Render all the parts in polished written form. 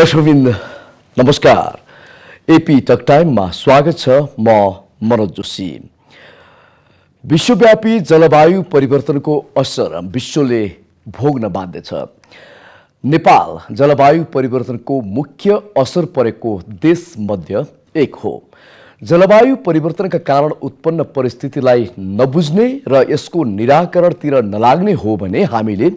दर्शकवृन्द नमस्कार। AP talk टाइममा स्वागत छ। म मनोज जोशी। विश्वव्यापी जलवायु परिवर्तनको असर विश्वले भोग्न बाध्य छ। नेपाल जलवायु परिवर्तनको मुख्य असर परेको देशमध्ये एक हो। जलवायु परिवर्तनका कारण उत्पन्न परिस्थितिलाई नबुझ्ने र यसको निराकरणतिर नलाग्ने हो भने हामीले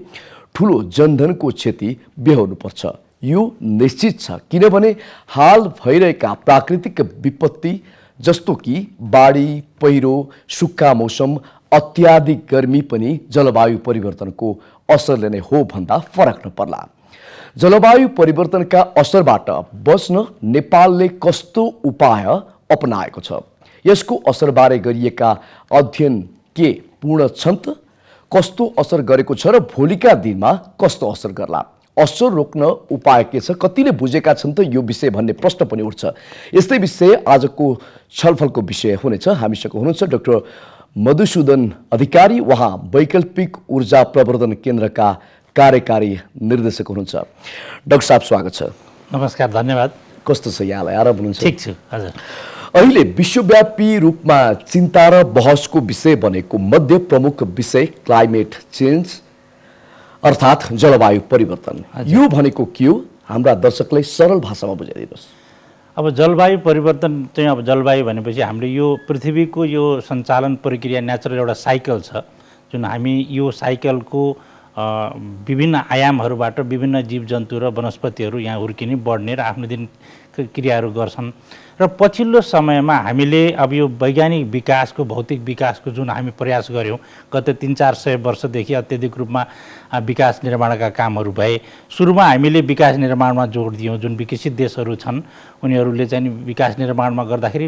ठूलो जनधनको क्षति बेहोर्नुपर्छ। यो निश्चित छ, किनभने हाल भइरहेका प्राकृतिक विपत्ति जस्तो कि बाढी, पहिरो, सुक्खा मौसम, अत्याधिक गर्मी पनि जलवायु परिवर्तनको असरले नै हो भन्दा फरक नपर्ला। जलवायु परिवर्तनका असरबाट बच्न नेपालले कस्तो उपाय अपनाएको छ? यसको असरबारे गरिएका अध्ययन के पूर्ण छन् त? कस्तो असर गरेको छ र भोलिका दिनमा कस्तो असर गर्ला? असर रोक्न उपाय के छ? कतिले बुझेका छन् त यो विषय भन्ने प्रश्न पनि उठ्छ। यस्तै विषय आजको छलफलको विषय हुनेछ। हामीसँग हुनुहुन्छ डाक्टर मधुसूदन अधिकारी। उहाँ वैकल्पिक ऊर्जा प्रवर्धन केन्द्रका कार्यकारी निर्देशक हुनुहुन्छ। डाक्टर साहब स्वागत छ। नमस्कार, धन्यवाद। कस्तो छ यहाँलाई? आराम हुनुहुन्छ? ठिक छु हजुर। अहिले विश्वव्यापी रूपमा चिन्ता र बहसको विषय बनेको मध्य प्रमुख विषय क्लाइमेट चेन्ज अर्थात् जलवायु परिवर्तन। यो भनेको के हो? हाम्रा दर्शकलाई सरल भाषामा बुझाइदिनुहोस्। अब जलवायु परिवर्तन चाहिँ अब जलवायु भनेपछि हामीले यो पृथ्वीको यो सञ्चालन प्रक्रिया नेचुरल एउटा साइकल छ, जुन हामी यो साइकलको विभिन्न आयामहरूबाट विभिन्न जीवजन्तु र वनस्पतिहरू यहाँ हुर्किने, बढ्ने र आफ्नो दिन क्रियाहरू गर्छन्। र पछिल्लो समयमा हामीले अब यो वैज्ञानिक विकासको, भौतिक विकासको जुन हामी प्रयास गऱ्यौँ गत 300-400 वर्षदेखि अत्यधिक रूपमा विकास निर्माणका कामहरू भए। सुरुमा हामीले विकास निर्माणमा जोड दियौँ। जुन विकसित देशहरू छन् उनीहरूले चाहिँ विकास निर्माणमा गर्दाखेरि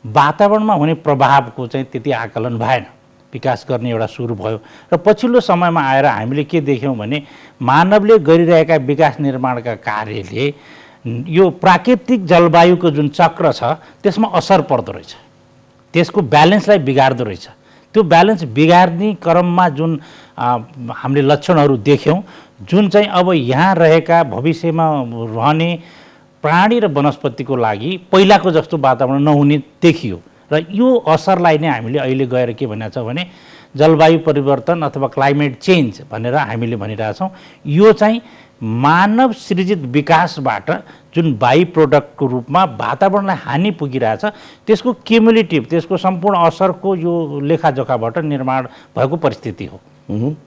वातावरणमा हुने प्रभावको चाहिँ त्यति आकलन भएन। विकास गर्ने एउटा सुरु भयो र पछिल्लो समयमा आएर हामीले के देख्यौँ भने मानवले गरिरहेका विकास निर्माणका कार्यले यो प्राकृतिक जलवायुको जुन चक्र छ त्यसमा असर पर्दो रहेछ, त्यसको ब्यालेन्सलाई बिगार्दो रहेछ। त्यो ब्यालेन्स बिगार्ने क्रममा जुन हामीले लक्षणहरू देख्यौँ, जुन चाहिँ अब यहाँ रहेका भविष्यमा रहने प्राणी र वनस्पतिको लागि पहिलाको जस्तो वातावरण नहुने देखियो। र यो असरलाई नै हामीले अहिले गएर के भनेको छ भने जलवायु परिवर्तन अथवा क्लाइमेट चेन्ज भनेर हामीले भनिरहेछौँ। यो चाहिँ मानव सृजित विकासबाट जुन बाई प्रोडक्टको रूपमा वातावरणलाई हानि पुगिरहेछ त्यसको क्युमुलेटिभ, त्यसको सम्पूर्ण असरको यो लेखाजोखाबाट निर्माण भएको परिस्थिति हो।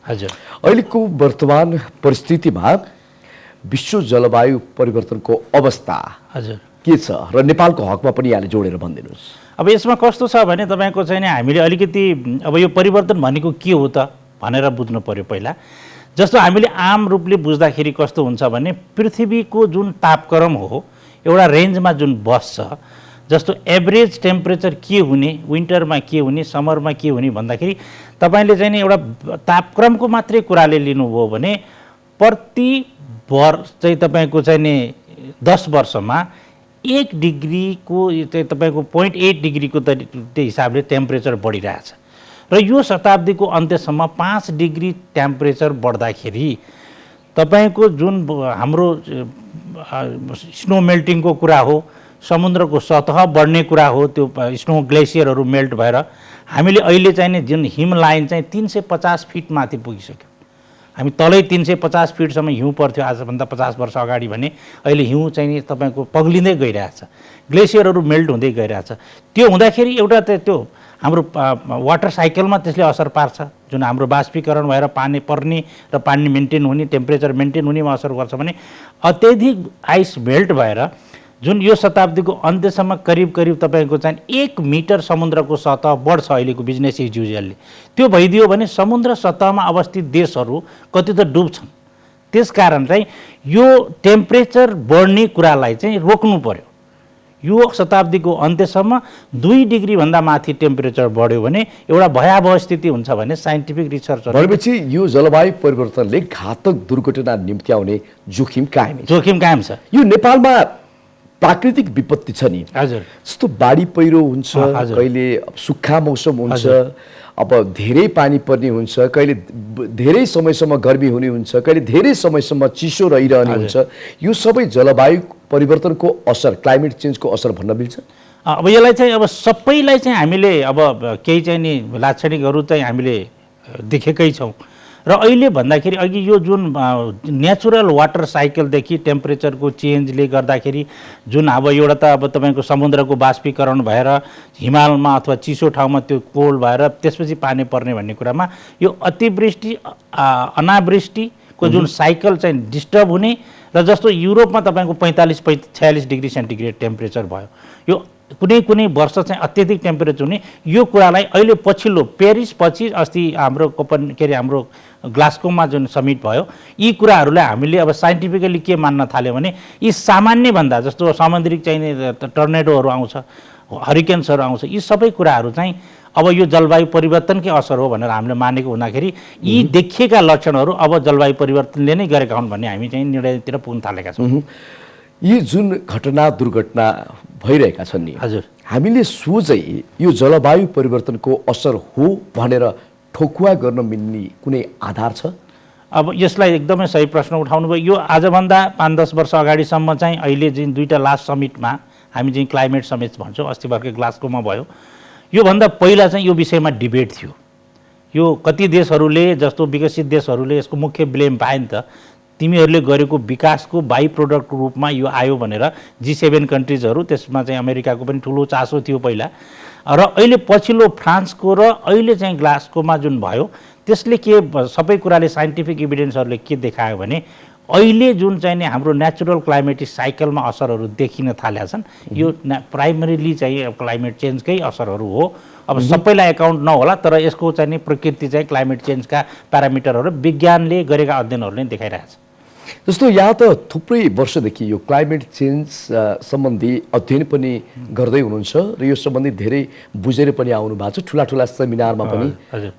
हजुर, अहिलेको वर्तमान परिस्थितिमा विश्व जलवायु परिवर्तनको अवस्था हजुर के छ र नेपालको हकमा पनि यहाँले जोडेर भनिदिनुहोस्। अब यसमा कस्तो छ भने तपाईँको चाहिँ हामीले अलिकति अब यो परिवर्तन भनेको के हो त भनेर बुझ्नु पर्यो पहिला। जस्तो हामीले आम रूपले बुझ्दाखेरि कस्तो हुन्छ भने पृथ्वीको जुन तापक्रम हो एउटा रेन्जमा जुन बस्छ, जस्तो एभरेज टेम्परेचर के हुने, विन्टरमा के हुने, समरमा के हुने भन्दाखेरि तपाईँले चाहिँ एउटा तापक्रमको मात्रै कुराले लिनुभयो भने प्रति वर्ष चाहिँ तपाईँको चाहिँ 10 वर्षमा 1 डिग्रीको चाहिँ तपाईँको 0.8 डिग्रीको त्यो हिसाबले टेम्परेचर बढिरहेछ। र यो शताब्दीको अन्त्यसम्म 5 डिग्री टेम्परेचर बढ्दाखेरि तपाईँको जुन हाम्रो स्नो मेल्टिङको कुरा हो, समुद्रको सतह बढ्ने कुरा हो, त्यो स्नो ग्लेसियरहरू मेल्ट भएर हामीले अहिले चाहिँ जुन हिम लाइन चाहिँ 350 फिट माथि पुगिसक्यो। हामी तलै 350 फिटसम्म हिउँ पर्थ्यो आजभन्दा 50 वर्ष अगाडि भने अहिले हिउँ चाहिँ तपाईँको पग्लिँदै गइरहेछ, ग्लेसियरहरू मेल्ट हुँदै गइरहेछ। त्यो हुँदाखेरि एउटा त्यो हाम्रो वाटर साइकलमा त्यसले असर पार्छ। जुन हाम्रो बाष्पीकरण भएर पानी पर्ने र पानी मेन्टेन हुने, टेम्परेचर मेन्टेन हुनेमा असर गर्छ भने अत्यधिक आइस मेल्ट भएर जुन यो शताब्दीको अन्त्यसम्म करिब तपाईँको चाहिँ 1 मिटर समुद्रको सतह बढ्छ अहिलेको बिजनेस इज युजुअलले। त्यो भइदियो भने समुद्र सतहमा अवस्थित देशहरू कति त डुब्छन्। त्यसकारण चाहिँ यो टेम्परेचर बढ्ने कुरालाई चाहिँ रोक्नु पर्यो। यो शताब्दीको अन्त्यसम्म 2 डिग्रीभन्दा माथि टेम्परेचर बढ्यो भने एउटा भयावह स्थिति हुन्छ भने साइन्टिफिक रिसर्च भनेपछि यो जलवायु परिवर्तनले घातक दुर्घटना निम्त्याउने जोखिम कायम छ। यो नेपालमा प्राकृतिक विपत्ति छ नि, हजुर जस्तो बाढी पहिरो हुन्छ, हजुर। कहिले सुक्खा मौसम हुन्छ, अब धेरै पानी पर्ने हुन्छ, कहिले धेरै समयसम्म गर्मी हुने हुन्छ, कहिले धेरै समयसम्म चिसो रहिरहने हुन्छ। यो सबै जलवायु परिवर्तनको असर, क्लाइमेट चेन्जको असर भन्न मिल्छ? अब यसलाई चाहिँ अब सबैलाई चाहिँ हामीले अब केही चाहिँ नि लाक्षणिकहरू चाहिँ हामीले देखेकै छौँ र अहिले भन्दाखेरि अघि यो जुन नेचुरल वाटर साइकलदेखि टेम्परेचरको चेन्जले गर्दाखेरि जुन अब एउटा त अब तपाईँको समुद्रको बाष्पीकरण भएर हिमालमा अथवा चिसो ठाउँमा त्यो कोल्ड भएर त्यसपछि पानी पर्ने भन्ने कुरामा यो अतिवृष्टि अनावृष्टिको जुन साइकल चाहिँ डिस्टर्ब हुने र जस्तो युरोपमा तपाईँको 45-46 डिग्री सेन्टिग्रेड टेम्परेचर भयो, यो कुनै कुनै वर्ष चाहिँ अत्यधिक टेम्परेचर हुने, यो कुरालाई अहिले पछिल्लो पेरिस पछि अस्ति हाम्रो हाम्रो ग्लास्कोमा जुन समिट भयो, यी कुराहरूलाई हामीले अब साइन्टिफिकली के मान्न थाल्यो भने यी सामान्यभन्दा जस्तो समुद्री चाहिँ टर्नेडोहरू आउँछ, हरिकेन्सहरू आउँछ, यी सबै कुराहरू चाहिँ अब यो जलवायु परिवर्तनकै असर हो भनेर हामीले मानेको हुँदाखेरि यी देखिएका लक्षणहरू अब जलवायु परिवर्तनले नै गरेका हुन् भन्ने हामी चाहिँ निर्णयतिर पुग्न थालेका छौँ। यी जुन घटना दुर्घटना भइरहेका छन् नि, हजुर, हामीले सोझै यो जलवायु परिवर्तनको असर हो भनेर ठोकुवा गर्न मिल्ने कुनै आधार छ? अब यसलाई एकदमै सही प्रश्न उठाउनु भयो। यो आजभन्दा 5-10 वर्ष अगाडिसम्म चाहिँ अहिले जुन दुईवटा लास्ट समिटमा हामी चाहिँ क्लाइमेट समिट भन्छौँ, अस्ति भर्खर ग्लास्कोमा भयो, योभन्दा पहिला चाहिँ यो विषयमा डिबेट थियो। यो कति देशहरूले जस्तो विकसित देशहरूले यसको मुख्य ब्लेम पाए नि त, तिमीहरूले गरेको विकासको बाई प्रोडक्टको रूपमा यो आयो भनेर G7 कन्ट्रिजहरू, त्यसमा चाहिँ अमेरिकाको पनि ठुलो चासो थियो पहिला, र अहिले पछिल्लो फ्रान्सको र अहिले चाहिँ ग्लास्कोमा जुन भयो त्यसले के सबै कुराले साइन्टिफिक इभिडेन्सहरूले के देखायो भने अहिले जुन चाहिँ नि हाम्रो नेचुरल क्लाइमेटिक साइकलमा असरहरू देखिन थालेका छन्, यो प्राइमरीली चाहिँ क्लाइमेट चेन्जकै असरहरू हो। अब सबैलाई एकाउन्ट नहोला, तर यसको चाहिँ नि प्रकृति चाहिँ क्लाइमेट चेन्जका प्यारामिटरहरू विज्ञानले गरेका अध्ययनहरूले देखाइरहेको छ। जस्तो यहाँ त थुप्रै वर्षदेखि यो क्लाइमेट चेन्ज सम्बन्धी अध्ययन पनि गर्दै हुनुहुन्छ र यो सम्बन्धी धेरै बुझेर पनि आउनु भएको छ, ठुला ठुला सेमिनारमा पनि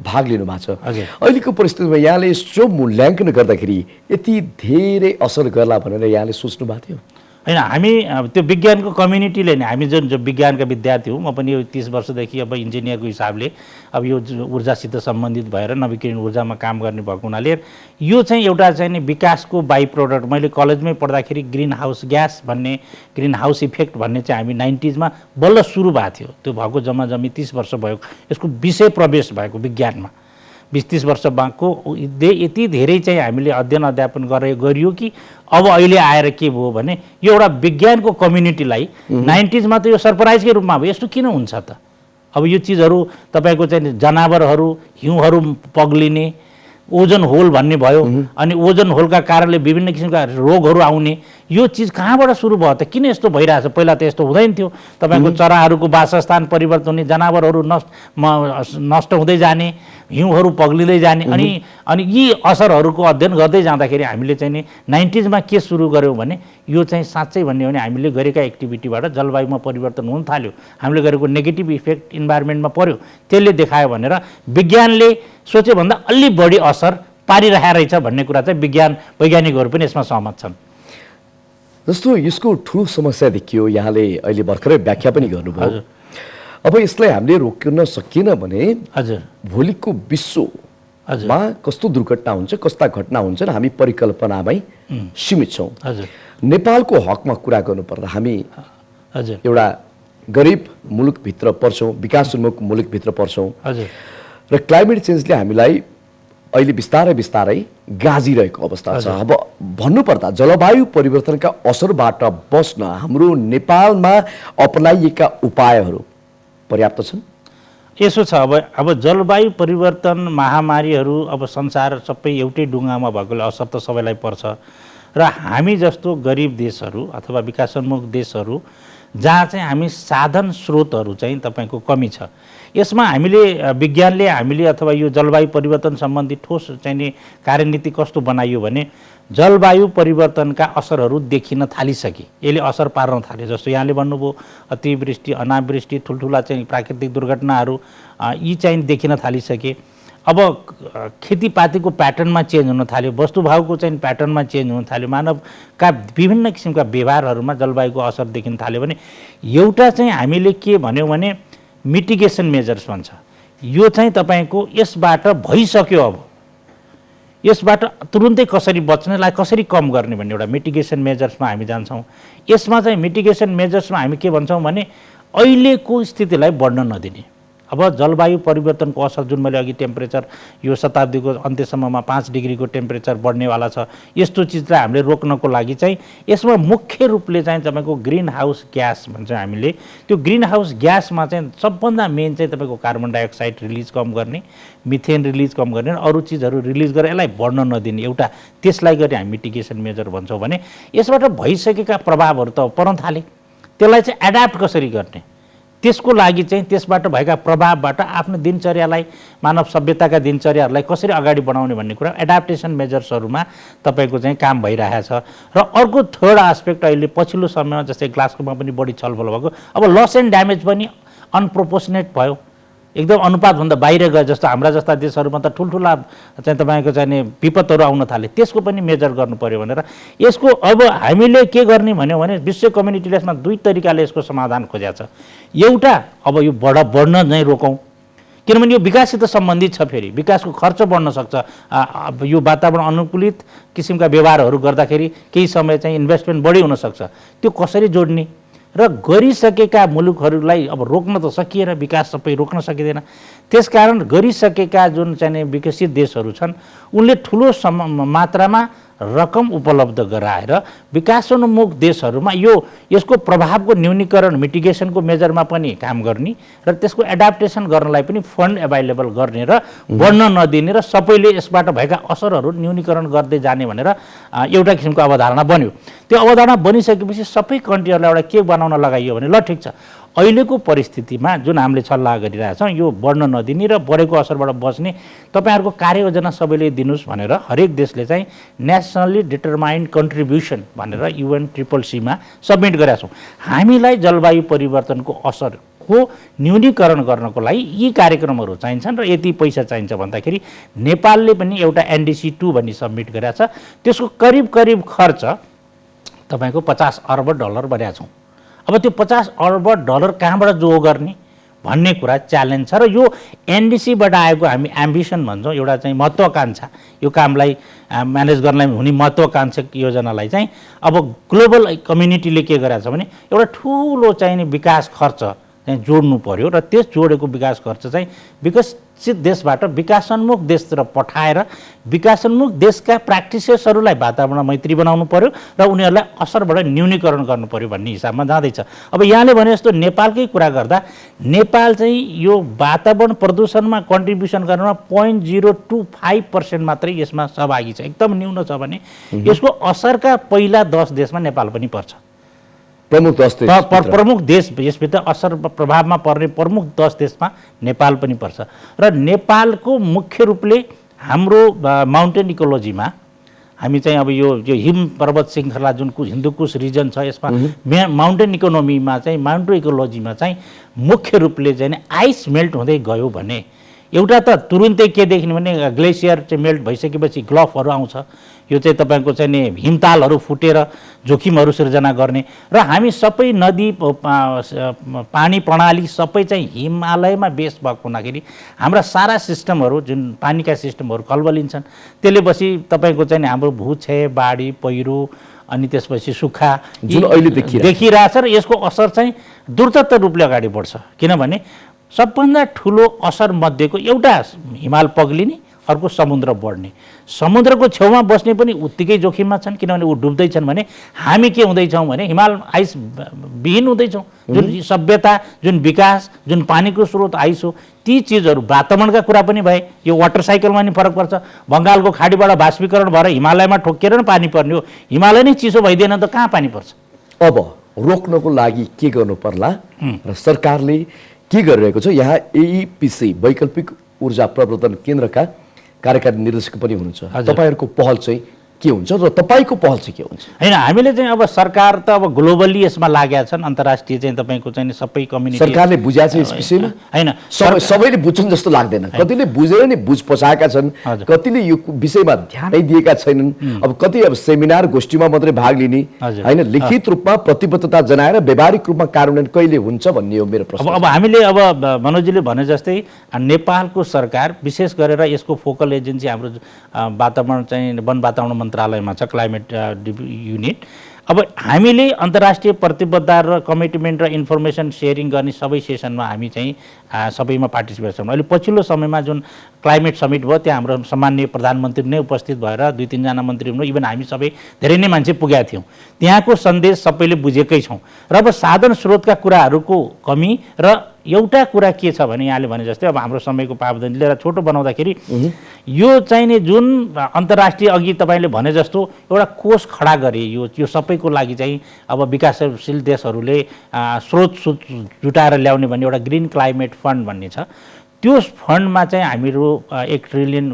भाग लिनु भएको छ। अहिलेको परिस्थितिमा यहाँले यसो मूल्याङ्कन गर्दाखेरि यति धेरै असर गर्ला भनेर यहाँले सोच्नु भएको थियो? होइन, हामी त्यो विज्ञानको कम्युनिटीले नै, हामी जुन विज्ञानका विद्यार्थी हौँ, म पनि यो 30 वर्षदेखि अब इन्जिनियरको हिसाबले अब यो ऊर्जासित सम्बन्धित भएर नवीकरणीय ऊर्जामा काम गर्ने भएको हुनाले यो चाहिँ एउटा चाहिँ नि विकासको बाई प्रोडक्ट, मैले कलेजमै पढ्दाखेरि ग्रिन हाउस ग्यास भन्ने, ग्रिन हाउस इफेक्ट भन्ने चाहिँ हामी 90sमा बल्ल सुरु भएको थियो। त्यो भएको जम्मा 30 वर्ष भयो यसको विषय प्रवेश भएको विज्ञानमा। 20-30 वर्ष बाँको यति धेरै चाहिँ हामीले अध्ययन अध्यापन गरियो कि अब अहिले आएर के भयो भने यो एउटा विज्ञानको कम्युनिटीलाई 90sमा त यो सरप्राइजकै रूपमा भयो, यस्तो किन हुन्छ त? अब यो चिजहरू तपाईँको चाहिँ जनावरहरू, हिउँहरू पग्लिने, ओजन होल भन्ने भयो, अनि ओजन होलका कारणले विभिन्न किसिमका रोगहरू आउने, यो चिज कहाँबाट सुरु भयो त? किन यस्तो भइरहेछ? पहिला त यस्तो हुँदैन थियो। तपाईँको चराहरूको वासस्थान परिवर्तन हुने, जनावरहरू नष्ट हुँदै जाने, हिउँहरू पग्लिँदै जाने, अनि यी असरहरूको अध्ययन गर्दै जाँदाखेरि हामीले चाहिँ नि 90sमा के सुरु गऱ्यौँ भने यो चाहिँ साँच्चै भन्ने हो भने हामीले गरेका एक्टिभिटीबाट जलवायुमा परिवर्तन हुन थाल्यो, हामीले गरेको नेगेटिभ इफेक्ट इन्भाइरोमेन्टमा पर्यो, त्यसले देखायो भनेर विज्ञानले सोचे भन्दा अलि बढी असर पारिरहेको रहेछ भन्ने कुरा चाहिँ वैज्ञानिकहरू पनि यसमा सहमत छन्। जस्तो यसको ठुलो समस्या देखियो, यहाँले अहिले भर्खरै व्याख्या पनि गर्नुभयो। अब यसलाई हामीले रोक्न सकिएन भने हजुर भोलिको विश्वमा कस्तो दुर्घटना हुन्छ, कस्ता घटना हुन्छन्, हामी परिकल्पनामै सीमित छौँ। नेपालको हकमा कुरा गर्नुपर्दा हामी एउटा गरिब मुलुकभित्र पर्छौँ, विकासोन्मुख मुलुकभित्र पर्छौँ र क्लाइमेट चेन्जले हामीलाई अहिले बिस्तारै बिस्तारै गाजिरहेको अवस्था छ। अब भन्नुपर्दा जलवायु परिवर्तनका असरबाट बस्न हाम्रो नेपालमा अपनाइएका उपायहरू पर्याप्त छन्? यसो छ, अब जलवायु परिवर्तन महामारीहरू अब संसार सबै एउटै ढुङ्गामा भएकोले असर त सबैलाई पर्छ र हामी जस्तो गरिब देशहरू अथवा विकासोन्मुख देशहरू जहाँ चाहिँ हामी साधन स्रोतहरू चाहिँ तपाईँको कमी छ, यसमा विज्ञानले हामीले अथवा यो जलवायु परिवर्तन सम्बन्धी ठोस चाहिँ नि कार्यनीति कस्तो बनाइयो भने जलवायु परिवर्तनका असरहरू देखिन थालिसके, यसले असर पार्न थाल्यो। जस्तो यहाँले भन्नुभयो अतिवृष्टि, अनावृष्टि, ठुल्ठुला चाहिँ प्राकृतिक दुर्घटनाहरू यी चाहिँ देखिन थालिसके। अब खेतीपातीको प्याटर्नमा चेन्ज हुन थाल्यो, वस्तुभावको चाहिँ प्याटर्नमा चेन्ज हुन थाल्यो, मानवका विभिन्न किसिमका व्यवहारहरूमा जलवायुको असर देखिन थाल्यो भने एउटा चाहिँ हामीले के भन्यौँ भने मिटिगेसन मेजर्स भन्छ। यो चाहिँ तपाईँको यसबाट भइसक्यो, अब यसबाट तुरुन्तै कसरी बच्ने, यसलाई कसरी कम गर्ने भन्ने एउटा मिटिगेसन मेजर्समा हामी जान्छौँ। यसमा चाहिँ मिटिगेसन मेजर्समा हामी के भन्छौँ भने अहिलेको स्थितिलाई बढ्न नदिने। अब जलवायु परिवर्तनको असर जुन मैले अघि टेम्परेचर यो शताब्दीको अन्त्यसम्ममा 5 डिग्रीको टेम्परेचर बढ्नेवाला छ, यस्तो चिजलाई हामीले रोक्नको लागि चाहिँ यसमा मुख्य रूपले चाहिँ तपाईँको ग्रिन हाउस ग्यास भन्छ हामीले। त्यो ग्रिन हाउस ग्यासमा चाहिँ सबभन्दा मेन चाहिँ तपाईँको कार्बन डाइअक्साइड रिलिज कम गर्ने, मिथेन रिलिज कम गर्ने, अरू चिजहरू रिलिज गरेर यसलाई बढ्न नदिने, एउटा त्यसलाई गरी हामी मिटिगेसन मेजर भन्छौँ भने यसबाट भइसकेका प्रभावहरू त पर्न थाले, त्यसलाई चाहिँ एडाप्ट कसरी गर्ने, त्यसको लागि चाहिँ त्यसबाट भएका प्रभावबाट आफ्नो दिनचर्यालाई, मानव सभ्यताका दिनचर्याहरूलाई कसरी अगाडि बढाउने भन्ने कुरा एडाप्टेसन मेजर्सहरूमा तपाईँको चाहिँ काम भइरहेछ। र अर्को थर्ड आस्पेक्ट अहिले पछिल्लो समयमा जस्तै ग्लासगोमा पनि बढी छलफल भएको, अब लस एन्ड ड्यामेज पनि अनप्रोपोर्सनेट भयो, एकदम अनुपातभन्दा बाहिर गए। जस्तो हाम्रा जस्ता देशहरूमा त ठुल्ठुला चाहिँ तपाईँको चाहिँ विपदहरू आउन थाले, त्यसको पनि मेजर गर्नु पर्यो भनेर यसको अब हामीले के गर्ने भन्यो भने विश्व कम्युनिटीले यसमा दुई तरिकाले यसको समाधान खोजेको छ। एउटा अब यो बढ्न नै रोकौँ, किनभने यो विकाससित सम्बन्धित छ, फेरि विकासको खर्च बढ्न सक्छ। यो वातावरण अनुकूलित किसिमका व्यवहारहरू गर्दाखेरि केही समय चाहिँ इन्भेस्टमेन्ट बढी हुनसक्छ, त्यो कसरी जोड्ने र गरिसकेका मुलुकहरूलाई अब रोक्न त सकिएन, विकास सबै रोक्न सकिँदैन। त्यसकारण गरिसकेका जुन चाहिँ विकसित देशहरू छन् उनले ठुलो मात्रामा रकम उपलब्ध गराएर विकासोन्मुख देशहरूमा यसको प्रभावको न्यूनीकरण मिटिगेसनको मेजरमा पनि काम गर्ने र त्यसको एडाप्टेसन गर्नलाई पनि फन्ड एभाइलेबल गर्ने र बढ्न नदिने र सबैले यसबाट भएका असरहरू न्यूनीकरण गर्दै जाने भनेर एउटा किसिमको अवधारणा बन्यो। त्यो अवधारणा बनिसकेपछि सबै कन्ट्रीहरूलाई एउटा के बनाउन लगाइयो भने ल ठिक छ, अहिलेको परिस्थितिमा जुन हामीले सल्लाह गरिरहेछौँ यो बढ्न नदिने र बढेको असरबाट बच्ने तपाईँहरूको कार्ययोजना सबैले दिनुहोस् भनेर हरेक देशले चाहिँ नेसनली डिटरमाइन्ड कन्ट्रिब्युसन भनेर UNCCCमा सब्मिट गरेका छौँ। हामीलाई जलवायु परिवर्तनको असरको न्यूनीकरण गर्नको लागि यी कार्यक्रमहरू चाहिन्छन् र यति पैसा चाहिन्छ भन्दाखेरि नेपालले पनि एउटा NDC 2 भन्ने सब्मिट गरेका छ। त्यसको करिब खर्च तपाईँको $50 अर्ब भनेका छौँ। अब त्यो $50 अर्ब कहाँबाट जो गर्ने भन्ने कुरा च्यालेन्ज छ र यो NDCबाट आएको हामी एम्बिसन भन्छौँ, एउटा चाहिँ महत्त्वाकांक्षा, यो कामलाई म्यानेज गर्नलाई हुने महत्त्वाकांक्षी योजनालाई चाहिँ अब ग्लोबल कम्युनिटीले के गरेछ भने एउटा ठुलो चाहिँ विकास खर्च चाहिँ जोड्नु पर्यो र त्यस जोडेको विकास खर्च चाहिँ विकसित देशबाट विकासोन्मुख देशतिर पठाएर विकासोन्मुख देशका प्र्याक्टिसेसहरूलाई वातावरण मैत्री बनाउनु पर्यो र उनीहरूलाई असरबाट न्यूनीकरण गर्नु पर्यो भन्ने हिसाबमा जाँदैछ। अब यहाँले भने जस्तो नेपालकै कुरा गर्दा नेपाल चाहिँ यो वातावरण प्रदूषणमा कन्ट्रिब्युसन गर्नमा 0.025% मात्रै यसमा सहभागी छ, एकदम न्यून छ भने यसको असरका पहिला 10 देशमा नेपाल पनि पर्छ। प्रमुख देश यसभित्र असर प्रभावमा पर्ने प्रमुख 10 देशमा नेपाल पनि पर्छ र नेपालको मुख्य रूपले हाम्रो माउन्टेन इकोलोजीमा हामी चाहिँ अब यो हिम पर्वत श्रृङ्खला जुन हिन्दुकुश रिजन छ यसमा माउन्टेन इकोनोमीमा चाहिँ माउन्टेन इकोलोजीमा चाहिँ मुख्य रूपले चाहिँ आइस मेल्ट हुँदै गयो भने एउटा त तुरुन्तै के देखिने भने ग्लेसियर चाहिँ मेल्ट भइसकेपछि ग्लफहरू आउँछ, यो चाहिँ तपाईँको चाहिँ हिमतालहरू फुटेर जोखिमहरू सिर्जना गर्ने र हामी सबै नदी पानी प्रणाली सबै चाहिँ हिमालयमा बेस भएको हुँदाखेरि हाम्रा सारा सिस्टमहरू जुन पानीका सिस्टमहरू कल्बलिन्छन्, त्यसले पछि तपाईँको चाहिँ हाम्रो भूक्षय, बाढी, पहिरो अनि त्यसपछि सुक्खा जुन अहिले देखिरहेछ र यसको असर चाहिँ द्रुत रूपले अगाडि बढ्छ। किनभने सबभन्दा ठुलो असर मध्येको एउटा हिमाल पग्लिने, अर्को समुद्र बढ्ने। समुद्रको छेउमा बस्ने पनि उत्तिकै जोखिममा छन्, किनभने ऊ डुब्दैछन् भने हामी के हुँदैछौँ भने हिमाल आइस विहीन हुँदैछौँ। जुन सभ्यता, जुन विकास, जुन पानीको स्रोत आइस हो, ती चिजहरू वातावरणका कुरा पनि भए, यो वाटर साइकलमा नि फरक पर्छ। बङ्गालको खाडीबाट बाष्पीकरण भएर हिमालयमा ठोकिएर नै पानी पर्ने हो, हिमालय नै चिसो भइदिएन त कहाँ पानी पर्छ। अब रोक्नको लागि के गर्नु पर्ला र सरकारले के गरिरहेको छ? यहाँ AEPC वैकल्पिक ऊर्जा प्रवर्धन केन्द्रका कार्यकारी निर्देशक पनि हुनुहुन्छ, तपाईँहरूको पहल चाहिँ के हुन्छ र तपाईँको पहल चाहिँ के हुन्छ? होइन, हामीले चाहिँ अब सरकार त अब ग्लोबल्ली यसमा लागेका छन्, अन्तर्राष्ट्रिय चाहिँ तपाईँको चाहिँ सबै कम्युनिटी सरकारले बुझाएको छ यस विषयमा? होइन, सबैले बुझ्छन् जस्तो लाग्दैन। कतिले बुझेर नि बुझ पछाएका छन्, कतिले यो विषयमा ध्यानै दिएका छैनन्। अब कति अब सेमिनार गोष्ठीमा मात्रै भाग लिने, होइन, लिखित रूपमा प्रतिबद्धता जनाएर व्यावहारिक रूपमा कार्यान्वयन कहिले हुन्छ भन्ने हो मेरो प्रश्न। अब हामीले अब मनोजीले भने जस्तै नेपालको सरकार विशेष गरेर यसको फोकल एजेन्सी हाम्रो वातावरण चाहिँ वन वातावरण मन्त्रालयमा छ, क्लाइमेट युनिट। अब हामीले अन्तर्राष्ट्रिय प्रतिबद्धता र कमिटमेन्ट र इन्फर्मेसन सेयरिङ गर्ने सबै सेसनमा हामी चाहिँ सबैमा पार्टिसिपेट छौँ। अहिले पछिल्लो समयमा जुन क्लाइमेट समिट भयो त्यहाँ हाम्रो सम्माननीय प्रधानमन्त्री नै उपस्थित भएर 2-3 जना मन्त्री हुनु, इभन हामी सबै धेरै नै मान्छे पुगेका थियौँ। त्यहाँको सन्देश सबैले बुझेकै छौँ। र अब साधन स्रोतका कुराहरूको कमी र एउटा कुरा के छ भने यहाँले भने जस्तै अब हाम्रो समयको पाबन्दी लिएर छोटो बनाउँदाखेरि यो चाहिने जुन अन्तर्राष्ट्रिय अघि तपाईँले भने जस्तो एउटा कोष खडा गरे, यो सबैको लागि चाहिँ अब विकासशील देशहरूले स्रोत जुटाएर ल्याउने भन्ने एउटा ग्रिन क्लाइमेट फन्ड भन्ने छ। त्यो फन्डमा चाहिँ हामीहरू $1 ट्रिलियन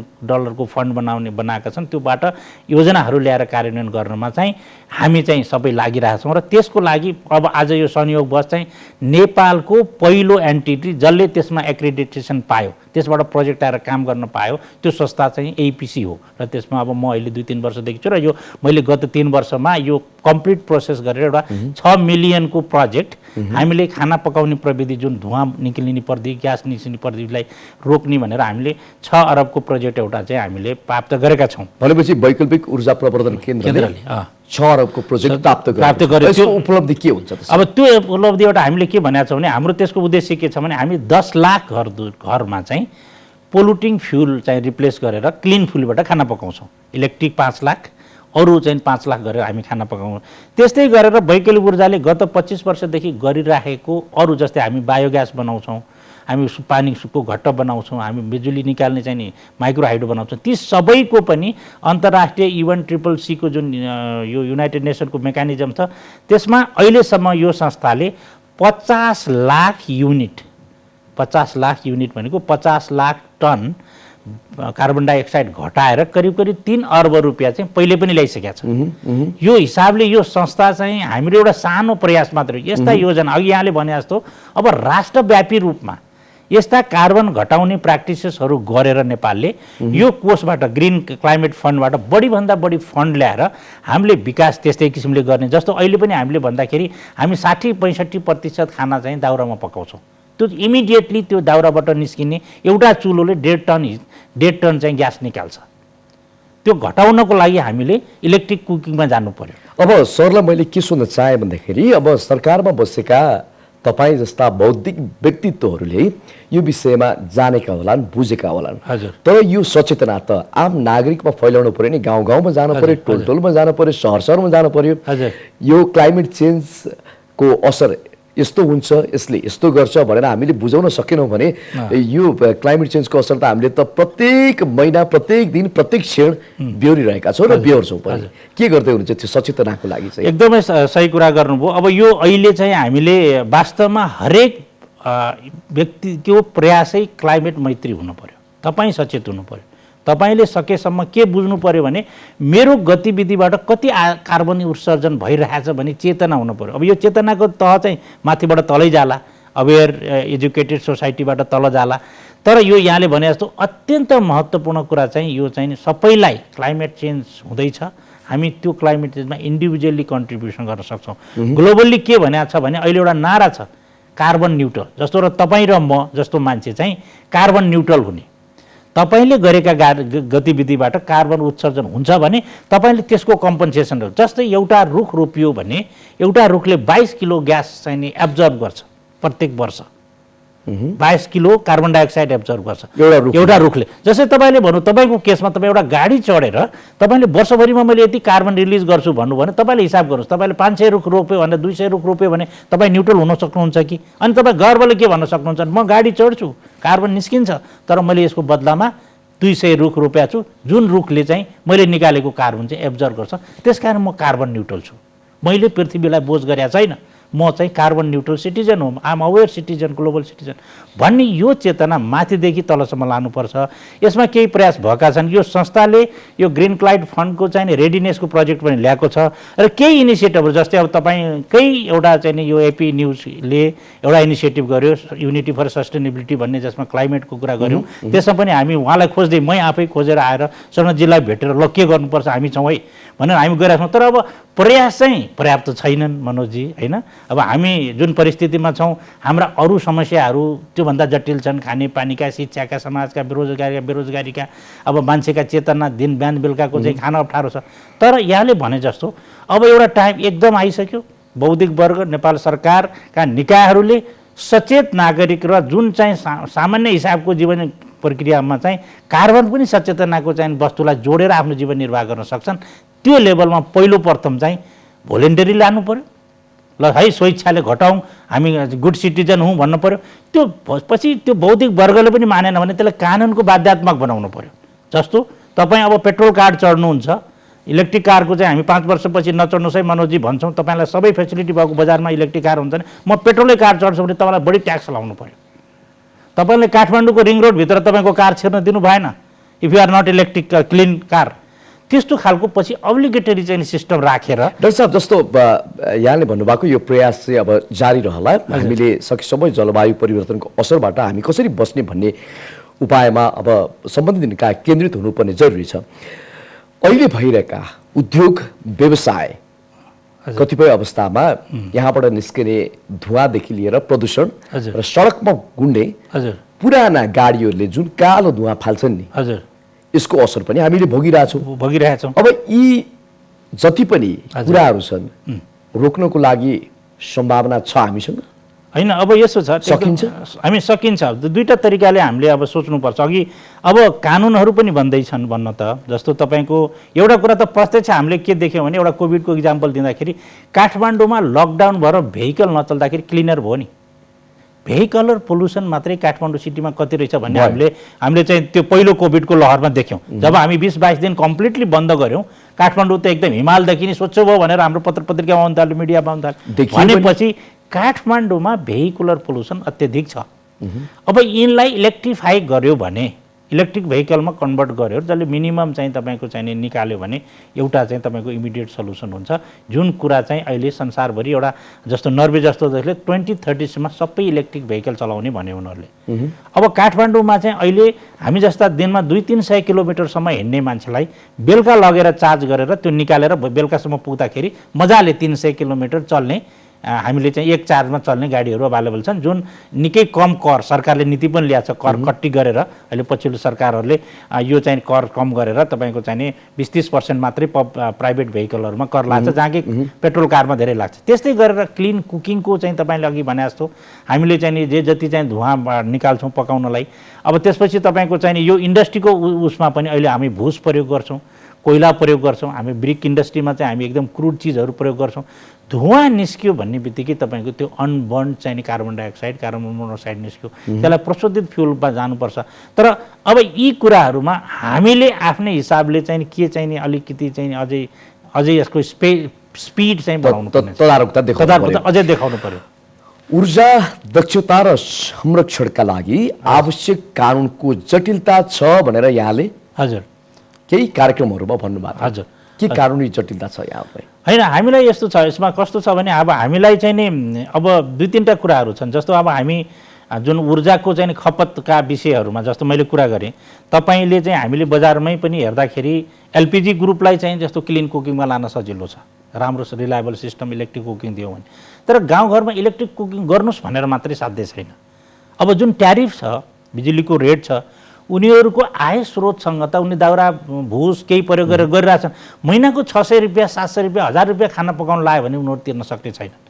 को फन्ड बनाएका छन्। त्योबाट योजनाहरू ल्याएर कार्यान्वयन गर्नमा चाहिँ हामी चाहिँ सबै लागिरहेका छौँ। र त्यसको लागि अब आज यो संयोगवश चाहिँ नेपालको पहिलो एन्टिटी जसले त्यसमा एक्रेडिटेसन पायो, त्यसबाट प्रोजेक्ट आएर काम गर्न पायो, त्यो संस्था चाहिँ एपिसी हो। र त्यसमा अब म अहिले 2-3 वर्षदेखि छु र यो मैले गत 3 वर्षमा यो कम्प्लिट प्रोसेस गरेर एउटा 6 मिलियन को प्रोजेक्ट हामीले खाना पकाउने प्रविधि जुन धुवा निक्लिने प्रविधि, ग्यास निस्किने प्रविधिलाई रोक्ने भनेर हामीले 6 अरबको प्रोजेक्ट एउटा चाहिँ हामीले प्राप्त गरेका छौँ। भनेपछि वैकल्पिक ऊर्जा प्रवर्धन केन्द्रले 6 अरबको प्रोजेक्ट प्राप्त गर्यो। त्यसको उपलब्धि के हुन्छ? अब त्यो उपलब्धि एउटा हामीले के भनेको छौँ भने हाम्रो त्यसको उद्देश्य के छ भने हामी 10 लाख घरमा चाहिँ पोल्युटिङ फ्युल चाहिँ रिप्लेस गरेर क्लिन फ्युलबाट खाना पकाउँछौँ। इलेक्ट्रिक 5 लाख, अरू चाहिँ 5 लाख गरेर हामी खाना पकाउँछौँ। त्यस्तै गरेर वैकल्पिक ऊर्जाले गत 25 वर्षदेखि गरिराखेको अरू जस्तै हामी बायोग्यास बनाउँछौँ, हामी पानीको घट्ट बनाउँछौँ, हामी बिजुली निकाल्ने चाहिँ नि माइक्रो हाइड्रो बनाउँछौँ। ती सबैको पनि अन्तर्राष्ट्रिय UNCCC को जुन यो युनाइटेड नेसनको मेकानिजम छ त्यसमा अहिलेसम्म यो संस्थाले 50 लाख युनिट भनेको 50 लाख टन कार्बन डाइअक्साइड घटाएर करिब 3 अर्ब रुपियाँ चाहिँ पहिले पनि ल्याइसकेका छ। यो हिसाबले यो संस्था चाहिँ हाम्रो एउटा सानो प्रयास मात्र हो। यस्ता योजना अघि यहाँले भने जस्तो अब राष्ट्रव्यापी रूपमा यस्ता कार्बन घटाउने प्र्याक्टिसेसहरू गरेर नेपालले यो कोषबाट ग्रिन क्लाइमेट फन्डबाट बढीभन्दा बढी फन्ड ल्याएर हामीले विकास त्यस्तै किसिमले गर्ने। जस्तो अहिले पनि हामीले भन्दाखेरि हामी 60-65% खाना चाहिँ दाउरामा पकाउँछौँ। त्यो इमिडिएटली त्यो दाउराबाट निस्किने एउटा चुलोले 1.5 टन चाहिँ ग्यास निकाल्छ। त्यो घटाउनको लागि हामीले इलेक्ट्रिक कुकिङमा जानु पर्यो। अब सरलाई मैले के सोध्न चाहेँ भन्दाखेरि अब सरकारमा बसेका तपाईँ जस्ता बौद्धिक व्यक्तित्वहरूले यो विषयमा जानेका होलान्, बुझेका होलान्। तर यो सचेतना त आम नागरिकमा फैलाउनु पर्यो नि, गाउँ गाउँमा जानु पर्यो, टोल टोलमा जानु पर्यो, शहर शहरमा जानु पर्यो। यो क्लाइमेट चेन्जको असर यस्तो हुन्छ, यसले यस्तो गर्छ भनेर हामीले बुझाउन सकेनौँ भने यो क्लाइमेट चेन्जको असर त हामीले त प्रत्येक महिना, प्रत्येक दिन, प्रत्येक क्षण बेहोरिरहेका छौँ र बेहोर्छौँ पनि। के गर्दै हुनुहुन्छ त्यो सचेतनाको लागि चाहिँ? एकदमै सही कुरा गर्नुभयो। अब यो अहिले चाहिँ हामीले वास्तवमा हरेक व्यक्तिको प्रयासै क्लाइमेट मैत्री हुनु पर्यो। तपाईँ सचेत हुनु पर्यो। तपाईले सकेसम्म के बुझ्नु पर्यो भने मेरो गतिविधिबाट कति कार्बन उत्सर्जन भइरहेछ भने चेतना हुनु पर्यो। अब यो चेतनाको तह चाहिँ माथिबाट तलै जाला, अवेयर एजुकेटेड सोसाइटीबाट तल जाला। तर यो यहाँले भने जस्तो अत्यन्त महत्त्वपूर्ण कुरा चाहिँ यो चाहिँ सबैलाई क्लाइमेट चेन्ज हुँदैछ, हामी त्यो क्लाइमेट चेन्जमा इन्डिभिजुअली कन्ट्रिब्युसन गर्न सक्छौँ। ग्लोबल्ली के भनेको छ भने अहिले एउटा नारा छ कार्बन न्युट्रल, जस्तो र तपाईँ र म जस्तो मान्छे चाहिँ कार्बन न्युट्रल हुने। तपाईले गरेका गतिविधिबाट कार्बन उत्सर्जन हुन्छ भने तपाईले त्यसको कम्पन्सेसन हो। जस्तै एउटा रुख रोपियो भने एउटा रुखले 22 किलो ग्यास चाहिँ एब्जर्ब गर्छ प्रत्येक वर्ष। 22 किलो कार्बन डाइअक्साइड एब्जर्ब गर्छ एउटा रुखले। जस्तै तपाईँले भन्नु तपाईँको केसमा तपाईँ एउटा गाडी चढेर तपाईँले वर्षभरिमा मैले यति कार्बन रिलिज गर्छु भन्नु भने तपाईँले हिसाब गर्नुहोस्। तपाईँले 500 रुख रोप्यो भने 200 रुख रोप्यो भने तपाईँ न्युट्रल हुन सक्नुहुन्छ कि? अनि तपाईँ गर्वले के भन्न सक्नुहुन्छ? म गाडी चढ्छु, कार्बन निस्किन्छ, तर मैले यसको बदलामा 200 रुख रोपेको छु, जुन रुखले चाहिँ मैले निकालेको कार्बन चाहिँ एब्जर्ब गर्छ। त्यसकारण म कार्बन न्युट्रल छु। मैले पृथ्वीलाई बोझ गरेको छैन। म चाहिँ कार्बन न्युट्रल सिटिजन हो, आम अवेर सिटिजन, ग्लोबल सिटिजन भन्ने यो चेतना माथिदेखि तलसम्म लानुपर्छ। यसमा केही प्रयास भएका छन्। यो संस्थाले यो ग्रिन क्लाइड फन्डको चाहिँ रेडिनेसको प्रोजेक्ट पनि ल्याएको छ र केही इनिसिएटिभहरू जस्तै अब तपाईँकै एउटा चाहिँ नि यो एपी न्युजले एउटा इनिसिएटिभ गर्यो युनिटी फर सस्टेनेबिलिटी भन्ने, जसमा क्लाइमेटको कुरा गऱ्यौँ। त्यसमा पनि हामी उहाँलाई खोज्दै मै आफै खोजेर आएर शर्माजीलाई भेटेर ल के गर्नुपर्छ हामी छौँ है भनेर हामी गइरहेको छौँ। तर अब प्रयास चाहिँ पर्याप्त छैनन् मनोजजी, होइन? अब हामी जुन परिस्थितिमा छौँ, हाम्रा अरू समस्याहरू त्योभन्दा जटिल छन्। खानेपानीका, शिक्षाका, समाजका, बेरोजगारीका, अब मान्छेका चेतना दिन बिहान बेलुकाको चाहिँ खान अप्ठ्यारो छ। तर यहाँले भने जस्तो अब एउटा टाइम एकदम आइसक्यो, बौद्धिक वर्ग, नेपाल सरकारका निकायहरूले सचेत नागरिक र जुन चाहिँ सामान्य हिसाबको जीवन प्रक्रियामा चाहिँ कार्बन पनि सचेतनाको चाहिँ वस्तुलाई जोडेर आफ्नो जीवन निर्वाह गर्न सक्छन्। त्यो लेभलमा पहिलो प्रथम चाहिँ भोलिन्टरी लानु पर्यो। ल है स्वेच्छाले घटाउँ, हामी गुड सिटिजन हौँ भन्नु पर्यो। त्यो पछि त्यो बौद्धिक वर्गले पनि मानेन भने त्यसलाई कानुनको बाध्यात्मक बनाउनु पर्यो। जस्तो तपाईँ अब पेट्रोल कार्ड चढ्नुहुन्छ, इलेक्ट्रिक कारको चाहिँ हामी 5 वर्षपछि नचढ्नुहोस् है मनोजजी भन्छौँ। तपाईँलाई सबै फेसिलिटी भएको बजारमा इलेक्ट्रिक कार हुन्छ भने म पेट्रोलै कार चढ्छु भने तपाईँलाई बढी ट्याक्स लाउनु पर्यो। तपाईँले काठमाडौँको रिङ रोडभित्र तपाईँको कार छिर्न दिनु भएन if you are not electric clean car. त्यस्तो खालको पछि अब्लिगेटरी चाहिँ सिस्टम राखेर डाक्टर साहब जस्तो यहाँले भन्नुभएको यो प्रयास चाहिँ अब जारी रहला। हामीले सकेसम्म जलवायु परिवर्तनको असरबाट हामी कसरी बस्ने भन्ने उपायमा अब सम्बन्धित निकाय केन्द्रित हुनुपर्ने जरुरी छ। अहिले भइरहेका उद्योग व्यवसाय कतिपय अवस्थामा यहाँबाट निस्किने धुवाँदेखि लिएर प्रदूषण र सडकमा गुड्ने पुराना गाडीहरूले जुन कालो धुवाँ फाल्छन् नि, हजुर, यसको असर पनि हामीले भोगिरहेछौँ। अब यी जति पनि कुराहरू छन् रोक्नको लागि सम्भावना छ हामीसँग, होइन? अब यसो छ, सकिन्छ। दुईटा तरिकाले हामीले अब सोच्नुपर्छ। अघि अब कानुनहरू पनि बन्दैछन् भन्न त। जस्तो तपाईँको एउटा कुरा त प्रत्यक्ष हामीले के देख्यौँ भने एउटा कोभिडको इक्जाम्पल दिँदाखेरि काठमाडौँमा लकडाउन भएर भेहिकल नचल्दाखेरि क्लिनर भयो नि। भेहिकलर पोल्युसन मात्रै काठमाडौँ सिटीमा कति रहेछ भन्ने हामीले चाहिँ त्यो पहिलो कोभिडको लहरमा देख्यौँ। जब हामी 20-22 दिन कम्प्लिटली बन्द गऱ्यौँ, काठमाडौँ त एकदम हिमालदेखि नै स्वच्छ भयो भनेर हाम्रो पत्रिकामा आउनु थाल्यो, मिडियामा आउनु थाल्यो। भनेपछि काठमाडौँमा भेहिकुलर पोल्युसन अत्यधिक छ। अब यिनलाई इलेक्ट्रिफाई गर्यो भने, इलेक्ट्रिक भेहिकलमा कन्भर्ट गर्यो, जसले मिनिमम चाहिँ तपाईँको चाहिँ निकाल्यो भने एउटा चाहिँ तपाईँको इमिडिएट सल्युसन हुन्छ। जुन कुरा चाहिँ अहिले संसारभरि एउटा जस्तो नर्वे जस्तो देशले 2030 सबै इलेक्ट्रिक भेहिकल चलाउने भन्यो उनीहरूले। अब काठमाडौँमा चाहिँ अहिले हामी जस्ता दिनमा 200-300 किलोमिटरसम्म हिँड्ने मान्छेलाई बेलुका लगेर चार्ज गरेर त्यो निकालेर बेलुकासम्म पुग्दाखेरि मजाले 300 किलोमिटर चल्ने हामीले चाहिँ एक चार्जमा चल्ने गाडीहरू अभाइलेबल छन्, जुन निकै कम कर, सरकारले नीति पनि ल्याएको छ कर कट्टी गरेर। अहिले पछिल्लो सरकारहरूले यो चाहिँ कर कम गरेर तपाईँको चाहिँ 20-30% मात्रै प्राइभेट भेहिकलहरूमा कर लाग्छ, जहाँ कि पेट्रोल कारमा धेरै लाग्छ। त्यस्तै गरेर क्लिन कुकिङको चाहिँ तपाईँले अघि भने जस्तो हामीले चाहिँ जे जति चाहिँ धुवाँ निकाल्छौँ पकाउनलाई, अब त्यसपछि तपाईँको चाहिँ यो इन्डस्ट्रीको उसमा पनि अहिले हामी भुस प्रयोग गर्छौँ, कोइला प्रयोग गर्छौँ, हामी ब्रिक इन्डस्ट्रीमा चाहिँ हामी एकदम क्रुड चिजहरू प्रयोग गर्छौँ। धुवाँ निस्क्यो भन्ने बित्तिकै तपाईँको त्यो अनबर्न चाहिँ कार्बन डाइअक्साइड, कार्बन मोनोक्साइड निस्क्यो, त्यसलाई प्रशोधित फ्युलमा जानुपर्छ। तर अब यी कुराहरूमा हामीले आफ्नै हिसाबले चाहिँ के चाहिँ अलिकति चाहिँ अझै यसको स्पिड चाहिँ बढाउनु पर्ने, तदारुकता अझै देखाउनु पर्यो। ऊर्जा दक्षता र संरक्षणका लागि आवश्यक कानुनको जटिलता छ भनेर यहाँले हजुर केही कार्यक्रमहरूमा भन्नुभएको। हजुर, के कानुनी जटिलता छ यहाँलाई? होइन, हामीलाई यस्तो छ, यसमा कस्तो छ भने अब हामीलाई चाहिँ नि अब 2-3टा कुराहरू छन्। जस्तो अब हामी जुन ऊर्जाको चाहिँ खपतका विषयहरूमा जस्तो मैले कुरा गरेँ, तपाईँले चाहिँ हामीले बजारमै पनि हेर्दाखेरि एलपिजी ग्रुपलाई चाहिँ जस्तो क्लिन कुकिङमा लान सजिलो छ, राम्रो रिलायबल सिस्टम इलेक्ट्रिक कुकिङ दियो भने। तर गाउँघरमा इलेक्ट्रिक कुकिङ गर्नुहोस् भनेर मात्रै साध्य छैन। अब जुन ट्यारिफ छ, बिजुलीको रेट छ, उनीहरूको आय स्रोतसँग त उनी दाउरा भुस केही प्रयोग गरेर गरिरहेछन्। महिनाको 600 रुपियाँ, 700 रुपियाँ, 1000 रुपियाँ खाना पकाउन लायो भने उनीहरू तिर्न सक्ने छैनन्।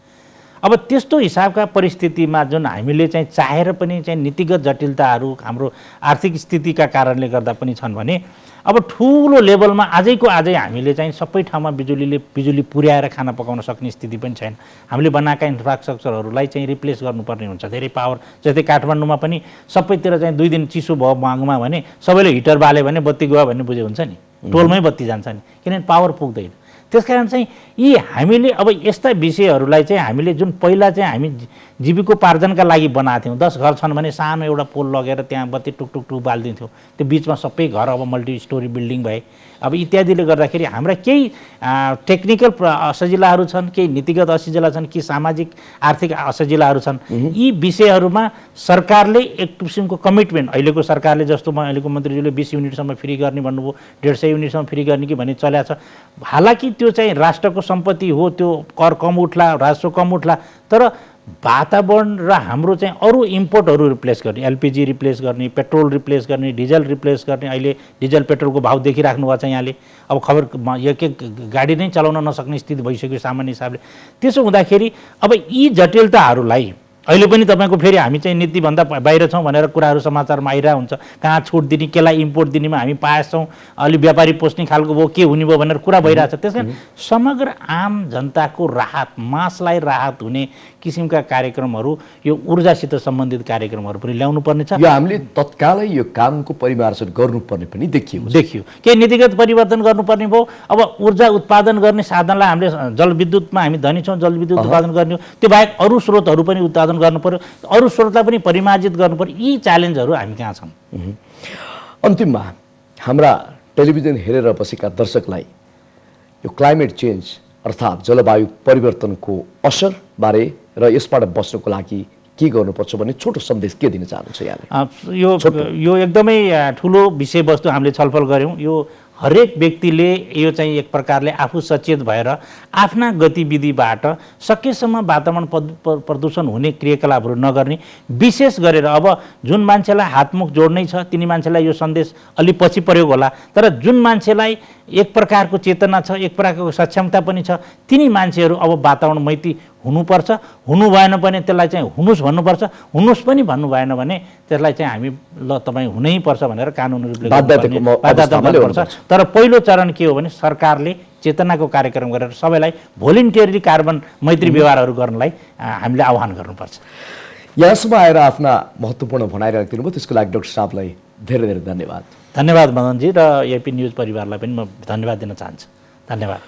अब त्यस्तो हिसाबका परिस्थितिमा जुन हामीले चाहिँ चाहेर पनि चाहिँ नीतिगत जटिलताहरू हाम्रो आर्थिक स्थितिका कारणले गर्दा पनि छन् भने अब ठुलो लेभलमा आजैको आजै हामीले चाहिँ सबै ठाउँमा बिजुली पुर्याएर खाना पकाउन सक्ने स्थिति पनि छैन। हामीले बनाएका इन्फ्रास्ट्रक्चरहरूलाई चाहिँ रिप्लेस गर्नुपर्ने हुन्छ, धेरै पावर। जस्तै काठमाडौँमा पनि सबैतिर चाहिँ 2 दिन चिसो भयो माघमा भने सबैले हिटर बाल्यो भने बत्ती गयो भन्ने बुझे हुन्छ नि, टोलमै बत्ती जान्छ नि, किनभने पावर पुग्दैन। त्यसकारण चाहिँ यी हामीले अब यस्ता विषयहरूलाई चाहिँ हामीले जुन पहिला चाहिँ हामी जीविकोपार्जनका लागि बनाएको थियौँ, 10 घर छन् भने सानो एउटा पोल लगेर त्यहाँ बत्ती टुक टुक टुक बालिदिन्थ्यौँ, त्यो बिचमा सबै घर अब मल्टी स्टोरी बिल्डिङ भए। अब इत्यादिले गर्दाखेरि हाम्रा केही टेक्निकल असजिलाहरू छन्, केही नीतिगत असजिला छन्, केही सामाजिक आर्थिक असजिलाहरू छन्। यी विषयहरूमा सरकारले एक किसिमको कमिटमेन्ट, अहिलेको सरकारले जस्तो अहिलेको मन्त्रीज्यूले 20 युनिटसम्म फ्री गर्ने भन्नुभयो, 150 युनिटसम्म फ्री गर्ने कि भन्ने चलेको छ। हालाकि त्यो चाहिँ राष्ट्रको सम्पत्ति हो, त्यो कर कम उठ्ला, राजस्व कम उठ्ला, तर वातावरण र हाम्रो चाहिँ अरू इम्पोर्टहरू रिप्लेस गर्ने, एलपिजी रिप्लेस गर्ने, पेट्रोल रिप्लेस गर्ने, डिजल रिप्लेस गर्ने। अहिले डिजल पेट्रोलको भाउ देखिराख्नु भएको छ यहाँले। अब खबर एक एक गाडी नै चलाउन नसक्ने स्थिति भइसक्यो सामान्य हिसाबले। त्यसो हुँदाखेरि अब यी जटिलताहरूलाई अहिले पनि तपाईँको फेरि हामी चाहिँ नीतिभन्दा बाहिर छौँ भनेर कुराहरू समाचारमा आइरहेको हुन्छ। कहाँ छुट दिने, केलाई इम्पोर्ट दिनेमा हामी पाएछौँ, अलि व्यापारी पोस्ने खालको भयो, के हुने भयो भनेर कुरा भइरहेको छ। त्यस कारण समग्र आम जनताको राहत, मासलाई राहत हुने किसिमका कार्यक्रमहरू, यो ऊर्जासित सम्बन्धित कार्यक्रमहरू पनि ल्याउनु पर्नेछ। यो हामीले तत्कालै यो कामको परिमार्जन गर्नुपर्ने पनि देखियो। केही नीतिगत परिवर्तन गर्नुपर्ने भयो। अब ऊर्जा उत्पादन गर्ने साधनलाई हामीले जलविद्युतमा हामी धनी छौँ, जलविद्युत उत्पादन गर्ने हो, त्यो बाहेक अरू स्रोतहरू पनि उत्पादन गर्नु पर्यो, अरू स्रोतलाई पनि परिमार्जित गर्नु पर्यो। यी च्यालेन्जहरू हामी कहाँ छन्। अन्तिममा हाम्रा टेलिभिजन हेरेर बसेका दर्शकलाई यो क्लाइमेट चेन्ज अर्थात् जलवायु परिवर्तनको असरबारे र यसबाट बच्नको लागि के गर्नुपर्छ भन्ने छोटो सन्देश के दिन चाहनुहुन्छ यहाँले? यो एकदमै ठुलो विषयवस्तु हामीले छलफल गऱ्यौँ। यो हरेक व्यक्तिले यो चाहिँ एक प्रकारले आफू सचेत भएर आफ्ना गतिविधिबाट सकेसम्म वातावरण प्रदूषण हुने क्रियाकलापहरू नगर्ने। विशेष गरेर अब जुन मान्छेलाई हातमुख जोड्नै छ तिनी मान्छेलाई यो सन्देश अलि पछि प्रयोग होला, तर जुन मान्छेलाई एक प्रकारको चेतना छ, एक प्रकारको सक्षमता पनि छ, तिनी मान्छेहरू अब वातावरण मैत्री हुनुपर्छ। हुनु भएन भने त्यसलाई चाहिँ हुनुस् भन्नुपर्छ, हुनुस् पनि भन्नु भएन भने त्यसलाई चाहिँ हामी ल तपाईँ हुनै पर्छ भनेर कानुनी रूपले बाध्यता गर्नुपर्छ। तर पहिलो चरण के हो भने सरकारले चेतनाको कार्यक्रम गरेर सबैलाई भोलिन्टियरली कार्बन मैत्री व्यवहारहरू गर्नलाई हामीले आह्वान गर्नुपर्छ। यहाँसम्म आएर आफ्ना महत्त्वपूर्ण भनाइ राखिदिनु भयो, त्यसको लागि डाक्टर साहबलाई धेरै धेरै धन्यवाद। धन्यवाद मदनजी, र एपी न्युज परिवारलाई पनि म धन्यवाद दिन चाहन्छु। धन्यवाद।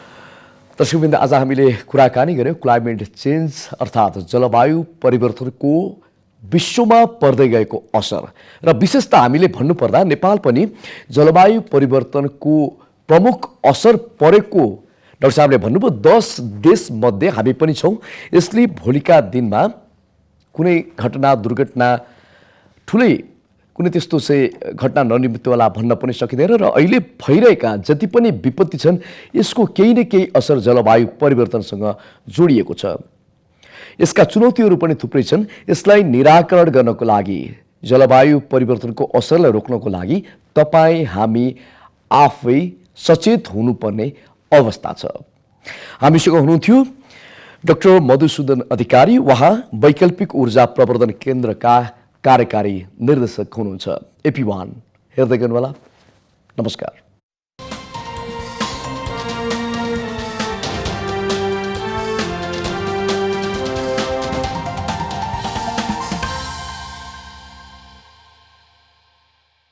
दर्शकवृन्द, आज हामीले कुराकानी गऱ्यौँ क्लाइमेट चेन्ज अर्थात् जलवायु परिवर्तनको विश्वमा पर्दै गएको असर र विशेषतः हामीले भन्नुपर्दा नेपाल पनि जलवायु परिवर्तनको प्रमुख असर परेको डाक्टर साहबले भन्नुभयो 10 देशमध्ये हामी पनि छौँ। यसले भोलिका दिनमा कुनै घटना, दुर्घटना, ठुलै कुनै त्यस्तो चाहिँ घटना ननिमित्त होला भन्न पनि सकिँदैन र अहिले भइरहेका जति पनि विपत्ति छन् यसको केही न केही असर जलवायु परिवर्तनसँग जोडिएको छ। यसका चुनौतीहरू पनि थुप्रै छन्। यसलाई निराकरण गर्नको लागि, जलवायु परिवर्तनको असरलाई रोक्नको लागि तपाईँ हामी आफै सचेत हुनुपर्ने अवस्था छ। हामीसँग हुनुहुन्थ्यो डाक्टर मधुसूदन अधिकारी, उहाँ वैकल्पिक ऊर्जा प्रवर्धन केन्द्रका कार्यकारी निर्देशक हुनुहुन्छ। AP1 हेर्दै गर्नुहोला। नमस्कार।